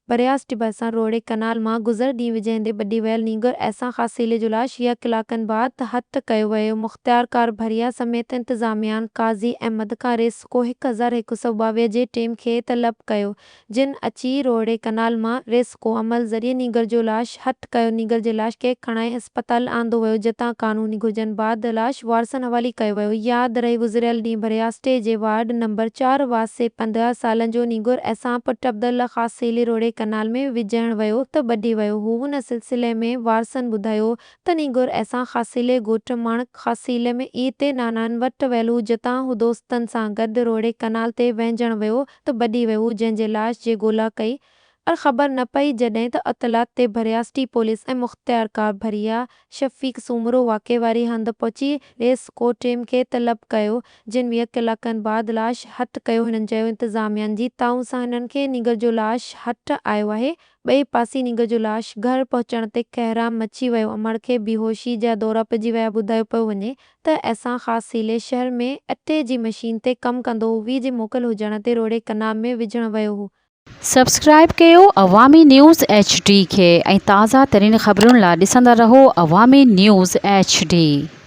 बरियास टिबसा रोड़े कनाल मां गुज़र ॾींहुं विझंदे ॿधी वियल नीगर ऐसा ख़ासीले जो लाश 6 कलाकनि बाद हथ कयो वियो। मुख़्तियार कार भरिया समेत इंतज़ामियान काज़ी अहमद खां रेस्को 1122 जे टीम खे तलब कयो, जिन अची रोड़े कनाल मां रेस्को अमल ज़रिए नीगर जो लाश हथ कयो। नीगर जे लाश खे खणाए अस्पताल आंदो वियो, जितां क़ानूनी घुर्जनि बाद लाश वारसनि हवाले कयो वियो। यादि रहे गुज़िरियल ॾींहुं बरियास 2 जे वार्ड नंबर 4 वासे 15 सालनि जो नीगर ऐसा पुट अब्दुल्ला ख़ासीले रोड़े कनाल में विझण वियो त ॿधी वियो। हू हुन सिलसिले में वारसनि ॿुधायो त नीगर ऐसा ख़ासीले ॻोठ माणक ख़ासीले में ईद ते नानान वटि वियल हू, जितां हू दोस्तनि सां गॾु रोड़े कनाल ते वहिंजण वियो त ॿधी वियो, जंहिं लाश जी ॻोल्हा कई पर ख़बर न पई, जॾहिं त अतलात ते बरियास टी पुलिस ऐं मुख़्तियार कार भरिया शफ़ीक सूमरो वाक़े वारी हंधि पहुची रेस्को टीम खे तलब कयो, जिन 20 कलाकनि बाद लाश हथ कयो। हिननि चयो इंतज़ामिया जी ताउं सां हिननि खे नीगर जो लाश हथ आयो आहे। ॿिए पासे नीगर जो लाश घर पहुचण ते कहराम मची वियो। अमर खे बेहोशी जा दौरा पइजी विया। ॿुधायो पियो वञे त ऐसा ख़ासीले शहर में अटे जी मशीन ते कमु कंदो हो। वी जी मोकल हुजण ते रोड़े कनाल में विझण वियो हो। सब्सक्राइब कयो अवामी न्यूज़ HD खे ऐं ताज़ा तरीन ख़बरुनि लाइ ॾिसंदा रहो अवामी न्यूज़ HD।